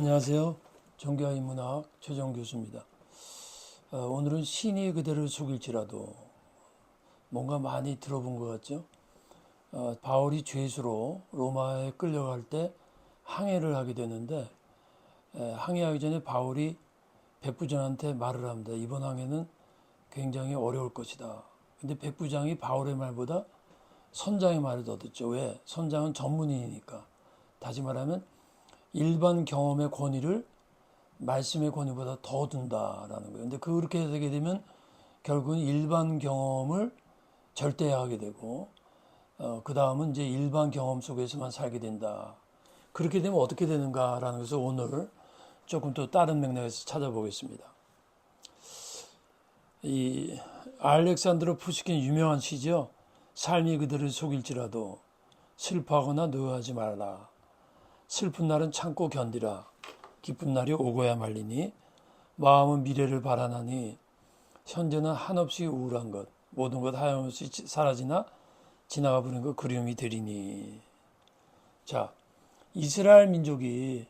안녕하세요. 종교인문학 최정 교수입니다. 오늘은 신이 그대를 속일지라도 뭔가 많이 들어본 것 같죠? 바울이 죄수로 로마에 끌려갈 때 항해를 하게 되는데 항해하기 전에 바울이 백부장한테 말을 합니다. 이번 항해는 굉장히 어려울 것이다. 근데 백부장이 바울의 말보다 선장의 말을 더 듣죠. 왜? 선장은 전문인이니까. 다시 말하면 일반 경험의 권위를 말씀의 권위보다 더 둔다라는 거예요. 근데 그렇게 되게 되면 결국은 일반 경험을 절대하게 되고 그 다음은 이제 일반 경험 속에서만 살게 된다. 그렇게 되면 어떻게 되는가라는 것을 오늘 조금 또 다른 맥락에서 찾아보겠습니다. 이 알렉산드로 푸시킨 유명한 시죠. 삶이 그들을 속일지라도 슬퍼하거나 노여하지 말라. 슬픈 날은 참고 견디라. 기쁜 날이 오고야 말리니 마음은 미래를 바라나니 현재는 한없이 우울한 것 모든 것 하염없이 사라지나 지나가 버린 것 그리움이 되리니. 자, 이스라엘 민족이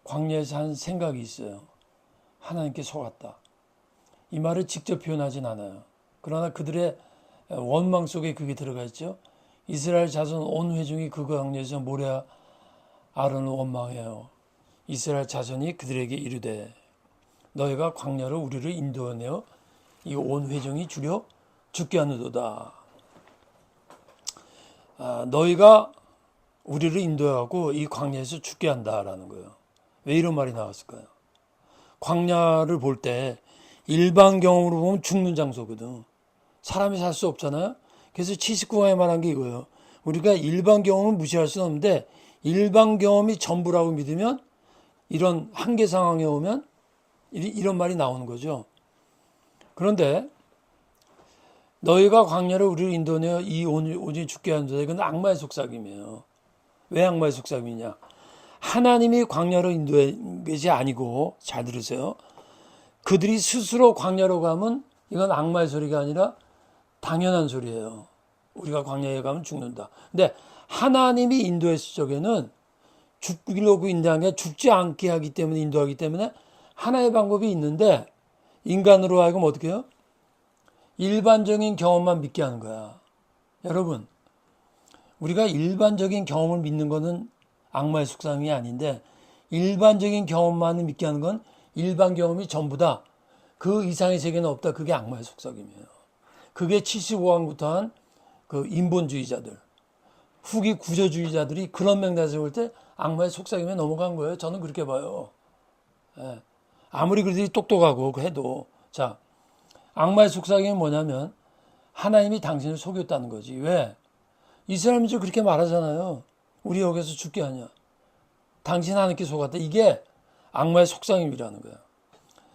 광야에서 한 생각이 있어요. 하나님께 속았다. 이 말을 직접 표현하진 않아요. 그러나 그들의 원망 속에 그게 들어가 있죠. 이스라엘 자손 온 회중이 그 광야에서 모래 아론을 원망해요. 이스라엘 자손이 그들에게 이르되 너희가 광야로 우리를 인도하여 이 온 회중이 죽여 죽게 하느도다. 너희가 우리를 인도하고 이 광야에서 죽게 한다라는 거예요. 왜 이런 말이 나왔을까요? 광야를 볼 때 일반 경험으로 보면 죽는 장소거든. 사람이 살 수 없잖아요. 그래서 79강에 말한 게 이거예요. 우리가 일반 경험을 무시할 수는 없는데 일반 경험이 전부라고 믿으면 이런 한계 상황에 오면 이런 말이 나오는 거죠. 그런데 너희가 광야로 우리를 인도하여 이 온전히 죽게 하는 자다. 이건 악마의 속삭임이에요. 왜 악마의 속삭임이냐? 하나님이 광야로 인도한 것이 아니고, 잘 들으세요. 그들이 스스로 광야로 가면 이건 악마의 소리가 아니라 당연한 소리예요. 우리가 광야에 가면 죽는다. 근데 하나님이 인도했을 적에는 죽이려고 인도한 게 죽지 않게 하기 때문에 인도하기 때문에 하나의 방법이 있는데 인간으로 하여금 어떻게 해요? 일반적인 경험만 믿게 하는 거야. 여러분, 우리가 일반적인 경험을 믿는 거는 악마의 속삭임이 아닌데 일반적인 경험만을 믿게 하는 건 일반 경험이 전부다. 그 이상의 세계는 없다. 그게 악마의 속삭임이에요. 그게 75강부터 한 그 인본주의자들, 후기 구조주의자들이 그런 맥락에서 볼 때 악마의 속삭임에 넘어간 거예요. 저는 그렇게 봐요. 예. 아무리 그들이 똑똑하고 해도. 자, 악마의 속삭임이 뭐냐면 하나님이 당신을 속였다는 거지. 왜? 이스라엘 민족 그렇게 말하잖아요. 우리 여기서 죽게 하냐. 당신 하나님께 속았다. 이게 악마의 속삭임이라는 거야.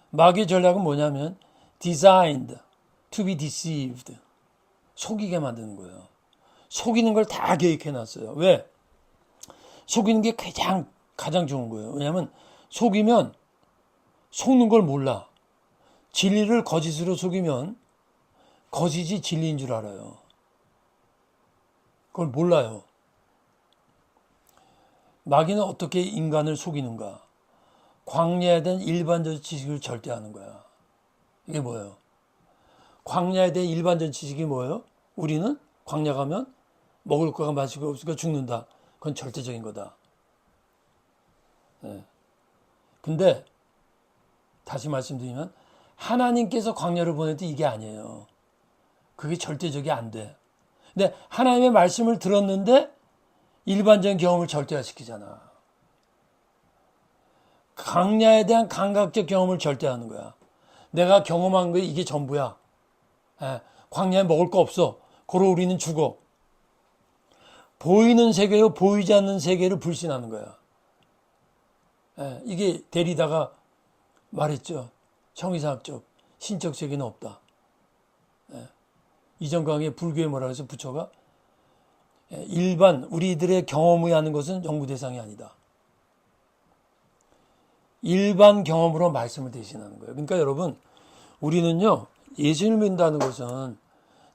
마귀의 전략은 뭐냐면 designed to be deceived. 속이게 만드는 거예요. 속이는 걸 다 계획해놨어요. 왜? 속이는 게 가장 좋은 거예요. 왜냐하면 속이면 속는 걸 몰라. 진리를 거짓으로 속이면 거짓이 진리인 줄 알아요. 그걸 몰라요. 마귀는 어떻게 인간을 속이는가? 광야에 대한 일반적 지식을 절대하는 거야. 이게 뭐예요? 광야에 대한 일반적 지식이 뭐예요? 우리는 광야 가면 먹을 거가 마실 거 없으니까 죽는다. 그건 절대적인 거다. 네. 근데 다시 말씀드리면 하나님께서 광야를 보낼 때 이게 아니에요. 그게 절대적이 안 돼. 근데 하나님의 말씀을 들었는데 일반적인 경험을 절대화시키잖아. 광야에 대한 감각적 경험을 절대하는 거야. 내가 경험한 게 이게 전부야. 광야에 먹을 거 없어. 고로 우리는 죽어. 보이는 세계요 보이지 않는 세계를 불신하는 거야. 이게 데리다가 말했죠. 형이상학적 신적 세계는 없다. 이전 강의에 불교에 뭐라 해서 부처가 일반 우리들의 경험을 하는 것은 연구 대상이 아니다. 일반 경험으로 말씀을 대신하는 거예요. 그러니까 여러분 우리는요 예수를 믿는다는 것은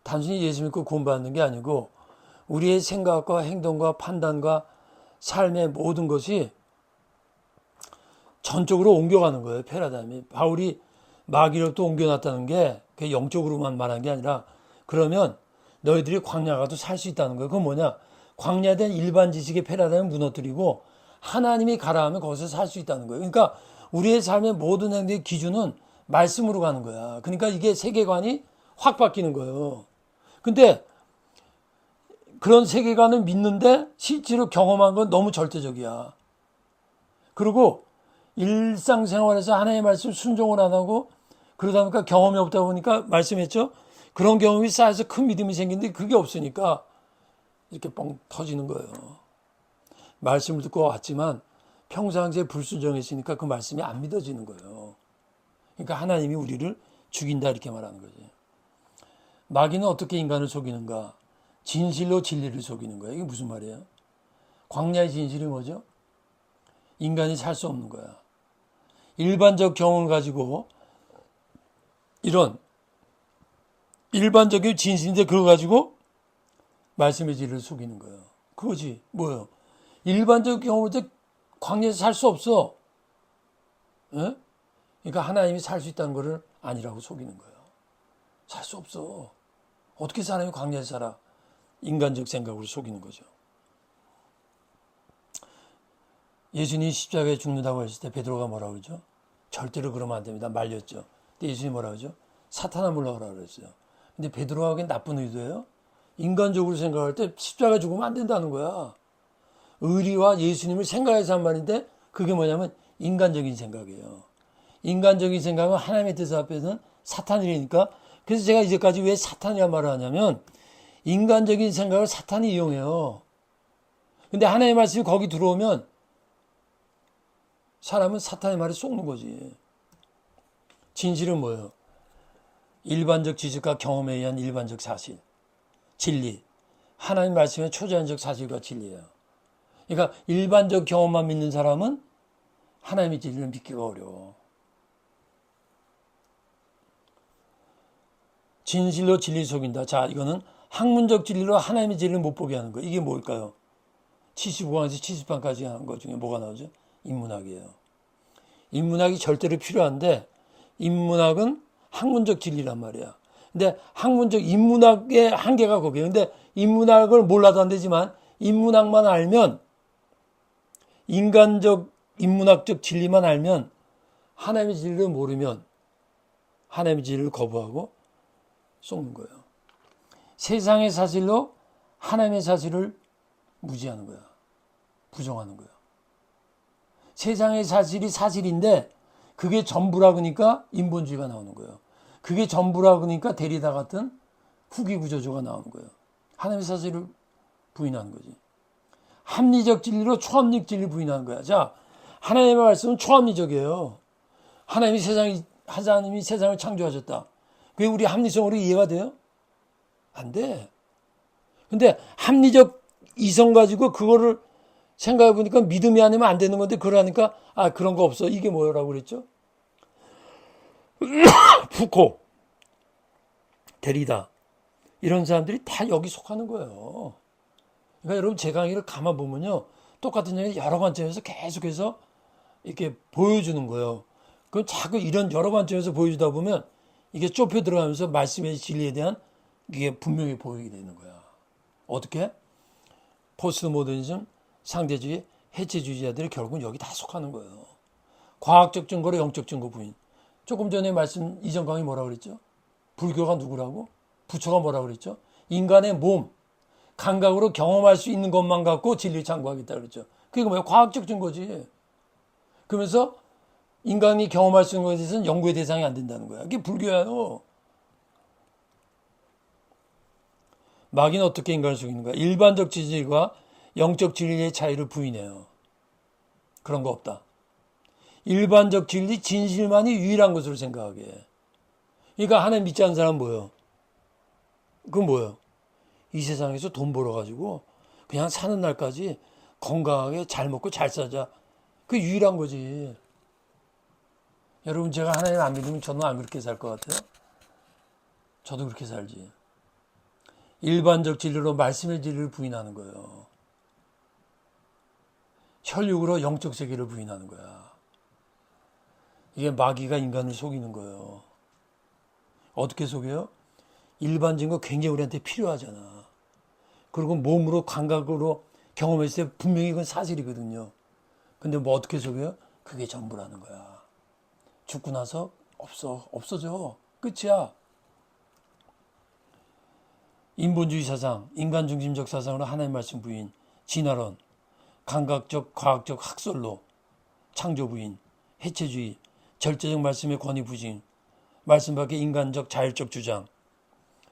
단순히 예수 믿고 구원받는 게 아니고 우리의 생각과 행동과 판단과 삶의 모든 것이 전적으로 옮겨가는 거예요. 패러다임이. 바울이 마귀로부터 옮겨놨다는 게 그게 영적으로만 말한 게 아니라 그러면 너희들이 광야 가도 살 수 있다는 거예요. 그건 뭐냐? 광야된 일반 지식의 패러다임을 무너뜨리고 하나님이 가라 하면 거기서 살 수 있다는 거예요. 그러니까 우리의 삶의 모든 행동의 기준은 말씀으로 가는 거야. 그러니까 이게 세계관이 확 바뀌는 거예요. 근데 그런 세계관을 믿는데 실제로 경험한 건 너무 절대적이야. 그리고 일상생활에서 하나님의 말씀 순종을 안 하고 그러다 보니까 경험이 없다 보니까 말씀했죠. 그런 경험이 쌓여서 큰 믿음이 생기는데 그게 없으니까 이렇게 뻥 터지는 거예요. 말씀을 듣고 왔지만 평상시에 불순종했으니까 그 말씀이 안 믿어지는 거예요. 그러니까 하나님이 우리를 죽인다 이렇게 말하는 거지. 마귀는 어떻게 인간을 속이는가? 진실로 진리를 속이는 거야. 이게 무슨 말이에요? 광야의 진실이 뭐죠? 인간이 살 수 없는 거야. 일반적 경험을 가지고 이런 일반적인 진실인데 그거 가지고 말씀의 진리를 속이는 거예요. 그거지. 뭐예요? 일반적 경험을 때 광야에서 살 수 없어. 예? 그러니까 하나님이 살 수 있다는 거를 아니라고 속이는 거예요. 살 수 없어. 어떻게 사람이 광야에서 살아? 인간적 생각으로 속이는 거죠. 예수님이 십자가에 죽는다고 했을 때 베드로가 뭐라고 그러죠? 절대로 그러면 안 됩니다. 말렸죠. 근데 예수님이 뭐라고 그러죠? 사탄아 물러가라 그랬어요. 근데 베드로가 그게 나쁜 의도예요? 인간적으로 생각할 때 십자가 죽으면 안 된다는 거야. 의리와 예수님을 생각해서 한 말인데 그게 뭐냐면 인간적인 생각이에요. 인간적인 생각은 하나님의 뜻 앞에서는 사탄이니까. 그래서 제가 이제까지 왜 사탄이란 말을 하냐면 인간적인 생각을 사탄이 이용해요. 근데 하나님의 말씀이 거기 들어오면 사람은 사탄의 말에 쏙는 거지. 진실은 뭐예요? 일반적 지식과 경험에 의한 일반적 사실, 진리. 하나님 말씀의 초자연적 사실과 진리예요. 그러니까 일반적 경험만 믿는 사람은 하나님의 진리를 믿기가 어려워. 진실로 진리 속인다. 자, 이거는 학문적 진리로 하나님의 진리를 못 보게 하는 거. 이게 뭘까요? 75강에서 70강까지 하는 것 중에 뭐가 나오죠? 인문학이에요. 인문학이 절대로 필요한데 인문학은 학문적 진리란 말이야. 근데 학문적 인문학의 한계가 거기에요. 근데 인문학을 몰라도 안 되지만 인문학만 알면 인간적 인문학적 진리만 알면 하나님의 진리를 모르면 하나님의 진리를 거부하고 속는 거예요. 세상의 사실로 하나님의 사실을 무지하는 거야. 부정하는 거야. 세상의 사실이 사실인데 그게 전부라 그러니까 인본주의가 나오는 거예요. 그게 전부라 그러니까 데리다 같은 후기 구조조가 나오는 거예요. 하나님의 사실을 부인하는 거지. 합리적 진리로 초합리적 진리를 부인하는 거야. 자, 하나님의 말씀은 초합리적이에요. 하나님이 세상을 창조하셨다. 그게 우리 합리성으로 이해가 돼요? 안 돼. 근데 합리적 이성 가지고 그거를 생각해 보니까 믿음이 아니면 안 되는 건데 그러니까 그런 거 없어. 이게 뭐라고 그랬죠? 푸코, 데리다 이런 사람들이 다 여기 속하는 거예요. 그러니까 여러분 제 강의를 가만 보면요. 똑같은 얘기 여러 관점에서 계속해서 이렇게 보여주는 거예요. 그럼 자꾸 이런 여러 관점에서 보여주다 보면 이게 좁혀 들어가면서 말씀의 진리에 대한 이게 분명히 보이게 되는 거야. 어떻게? 포스트 모더니즘, 상대주의, 해체주의자들이 결국은 여기 다 속하는 거예요. 과학적 증거로 영적 증거 부인. 조금 전에 말씀 이전 강의 뭐라고 그랬죠? 불교가 누구라고? 부처가 뭐라고 그랬죠? 인간의 몸, 감각으로 경험할 수 있는 것만 갖고 진리를 창구하겠다 그랬죠. 그게 뭐야? 과학적 증거지. 그러면서 인간이 경험할 수 있는 것에 대해서는 연구의 대상이 안 된다는 거야. 그게 불교예요. 마귀는 어떻게 인간을 속이는 거야? 일반적 진리와 영적 진리의 차이를 부인해요. 그런 거 없다. 일반적 진리, 진실만이 유일한 것으로 생각하게 해. 그러니까 하나님 믿지 않는 사람은 뭐예요? 그건 뭐예요? 이 세상에서 돈 벌어가지고 그냥 사는 날까지 건강하게 잘 먹고 잘 살자. 그게 유일한 거지. 여러분 제가 하나님 안 믿으면 저는 안 그렇게 살 것 같아요? 저도 그렇게 살지. 일반적 진리로 말씀의 진리를 부인하는 거예요. 혈육으로 영적 세계를 부인하는 거야. 이게 마귀가 인간을 속이는 거예요. 어떻게 속여요? 일반적인 거 굉장히 우리한테 필요하잖아. 그리고 몸으로 감각으로 경험했을 때 분명히 그건 사실이거든요. 근데 뭐 어떻게 속여요? 그게 전부라는 거야. 죽고 나서 없어져. 끝이야. 인본주의 사상, 인간 중심적 사상으로 하나님 말씀 부인, 진화론, 감각적, 과학적 학설로 창조 부인, 해체주의, 절대적 말씀의 권위 부진, 말씀 밖의 인간적 자율적 주장,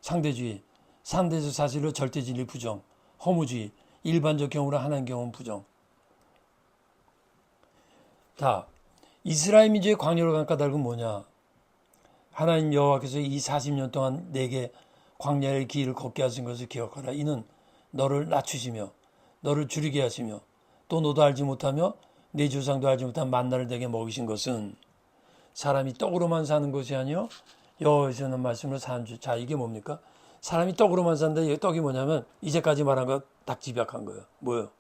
상대주의, 상대적 사실로 절대 진리 부정, 허무주의, 일반적 경우로 하나님 경험 부정. 자, 이스라엘 민족의 광야로 간 까닭은 뭐냐? 하나님 여호와께서 이 40년 동안 내게 광야의 길을 걷게 하신 것을 기억하라. 이는 너를 낮추시며 너를 줄이게 하시며 또 너도 알지 못하며 내 조상도 알지 못한 만나를 내게 먹이신 것은 사람이 떡으로만 사는 것이 아니요 여호와에서 오는 말씀으로 사는 줄. 자, 이게 뭡니까? 사람이 떡으로만 산다. 이 떡이 뭐냐면 이제까지 말한 거 딱 집약한 거예요. 뭐예요?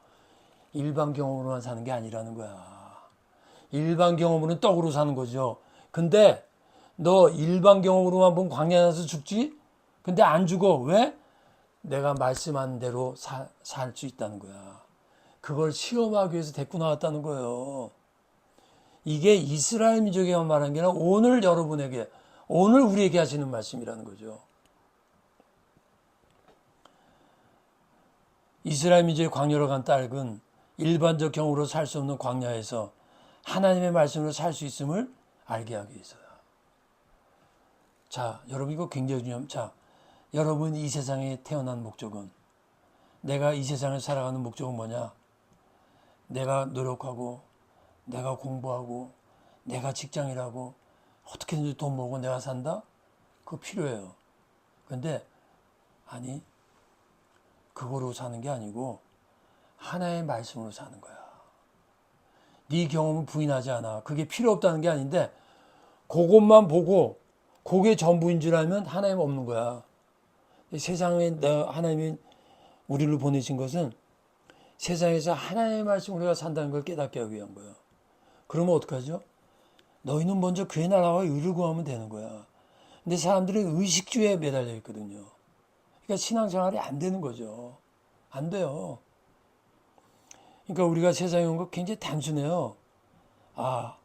일반 경험으로만 사는 게 아니라는 거야. 일반 경험으로는 떡으로 사는 거죠. 근데 너 일반 경험으로만 보면 광야에 나서 죽지? 근데 안 죽어. 왜? 내가 말씀한 대로 살 수 있다는 거야. 그걸 시험하기 위해서 데리고 나왔다는 거예요. 이게 이스라엘 민족에만 말한 게 아니라 오늘 여러분에게, 오늘 우리에게 하시는 말씀이라는 거죠. 이스라엘 민족의 광야로 간 딸은 일반적 경우로 살 수 없는 광야에서 하나님의 말씀으로 살 수 있음을 알게 하기 위해서야. 자, 여러분 이거 굉장히 중요합니다. 자, 여러분 이 세상에 태어난 목적은, 내가 이 세상을 살아가는 목적은 뭐냐? 내가 노력하고, 내가 공부하고, 내가 직장이라고, 어떻게든지 돈 모으고 내가 산다? 그거 필요해요. 근데 아니, 그거로 사는 게 아니고 하나의 말씀으로 사는 거야. 네 경험은 부인하지 않아. 그게 필요 없다는 게 아닌데 그것만 보고 그게 전부인 줄 알면 하나님 없는 거야. 세상에 하나님이 우리를 보내신 것은 세상에서 하나님의 말씀 우리가 산다는 걸 깨닫게 하기 위한 거야. 그러면 어떡하죠? 너희는 먼저 그의 나라와 의를 구하면 되는 거야. 근데 사람들은 의식주의에 매달려 있거든요. 그러니까 신앙생활이 안 되는 거죠. 안 돼요. 그러니까 우리가 세상에 온 거 굉장히 단순해요. 아,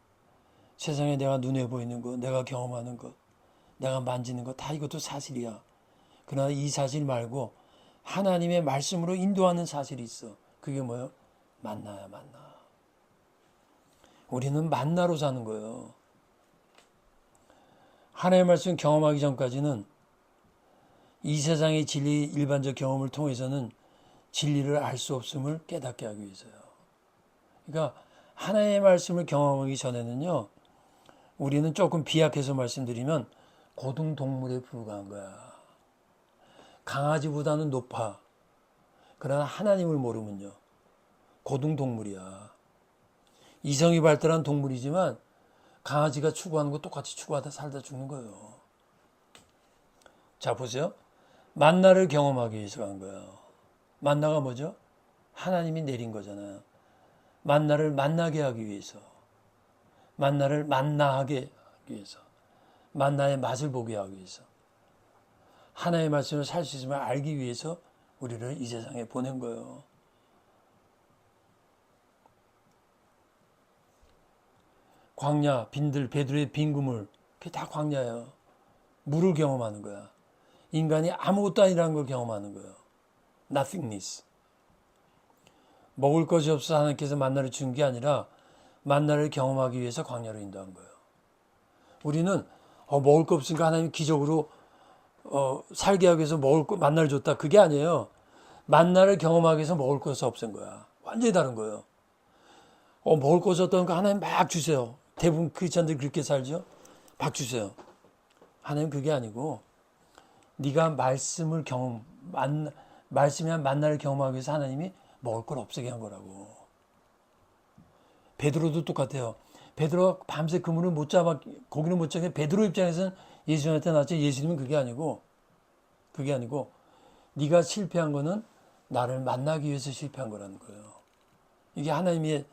세상에 내가 눈에 보이는 것, 내가 경험하는 것, 내가 만지는 것, 다 이것도 사실이야. 그러나 이 사실 말고 하나님의 말씀으로 인도하는 사실이 있어. 그게 뭐예요? 만나야 만나. 우리는 만나로 사는 거예요. 하나님의 말씀 경험하기 전까지는 이 세상의 진리 일반적 경험을 통해서는 진리를 알 수 없음을 깨닫게 하기 위해서요. 그러니까 하나님의 말씀을 경험하기 전에는요, 우리는 조금 비약해서 말씀드리면 고등동물에 불과한 거야. 강아지보다는 높아. 그러나 하나님을 모르면요, 고등동물이야. 이성이 발달한 동물이지만 강아지가 추구하는 거 똑같이 추구하다 살다 죽는 거예요. 자, 보세요. 만나를 경험하기 위해서 간 거예요. 만나가 뭐죠? 하나님이 내린 거잖아요. 만나를 만나게 하기 위해서. 만나를 만나하게 하기 위해서. 만나의 맛을 보게 하기 위해서. 하나님의 말씀을 살 수 있음을 알기 위해서 우리를 이 세상에 보낸 거예요. 광야, 빈들, 베드로의 빈 그물, 그게 다 광야예요. 물을 경험하는 거야. 인간이 아무것도 아니라는 걸 경험하는 거예요. nothingness. 먹을 것이 없어 하나님께서 만나를 준 게 아니라 만나를 경험하기 위해서 광야로 인도한 거예요. 우리는 먹을 거 없으니까 하나님이 기적으로 살게 하기 위해서 만나를 줬다. 그게 아니에요. 만나를 경험하기 위해서 먹을 것이 없앤 거야. 완전히 다른 거예요. 먹을 것이 없다니까 하나님 막 주세요. 대부분 크리스찬들이 그렇게 살죠. 막 주세요. 하나님 그게 아니고 네가 말씀을 말씀이란 만나를 경험하기 위해서 하나님이 먹을 걸 없애게 한 거라고. 베드로도 똑같아요. 베드로가 밤새 그물을 못 잡아, 고기를 못 잡게. 베드로 입장에서는 예수님한테 나왔죠. 예수님은 그게 아니고 네가 실패한 거는 나를 만나기 위해서 실패한 거라는 거예요. 이게 하나님의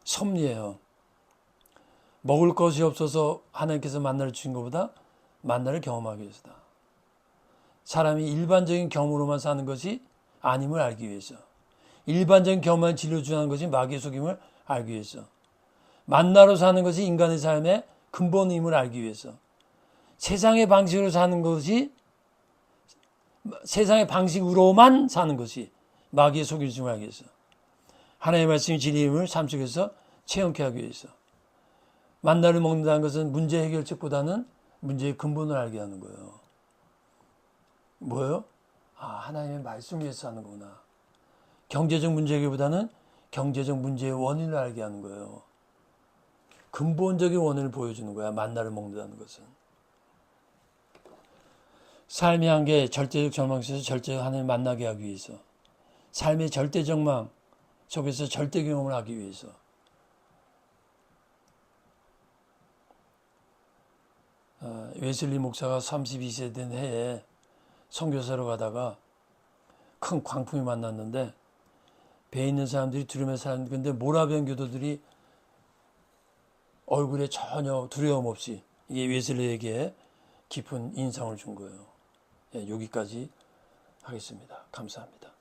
섭리예요. 먹을 것이 없어서 하나님께서 만나를 주신 것보다 만나를 경험하기 위해서다. 사람이 일반적인 경험으로만 사는 것이 아님을 알기 위해서, 일반적인 경험만 진료주는 것이 마귀의 속임을 알기 위해서, 만나로 사는 것이 인간의 삶의 근본임을 알기 위해서, 세상의 방식으로 사는 것이, 세상의 방식으로만 사는 것이 마귀의 속임을 알기 위해서, 하나님의 말씀이 진리임을 삶 속에서 체험케 하기 위해서, 만나를 먹는다는 것은 문제 해결책보다는 문제의 근본을 알게 하는 거예요. 뭐예요? 하나님의 말씀 위에서 사는 거구나. 경제적 문제 해결보다는 경제적 문제의 원인을 알게 하는 거예요. 근본적인 원인을 보여주는 거야. 만나를 먹는다는 것은. 삶의 한계, 절대적 절망 속에서 절대적 하나님을 만나게 하기 위해서, 삶의 절대적망 속에서 절대 경험을 하기 위해서, 웨슬리 목사가 32세 된 해에 선교사로 가다가 큰 광풍이 만났는데, 배에 있는 사람들이 두려움에 사는 건데 모라비안 교도들이 얼굴에 전혀 두려움 없이 이게 웨슬리에게 깊은 인상을 준 거예요. 여기까지 하겠습니다. 감사합니다.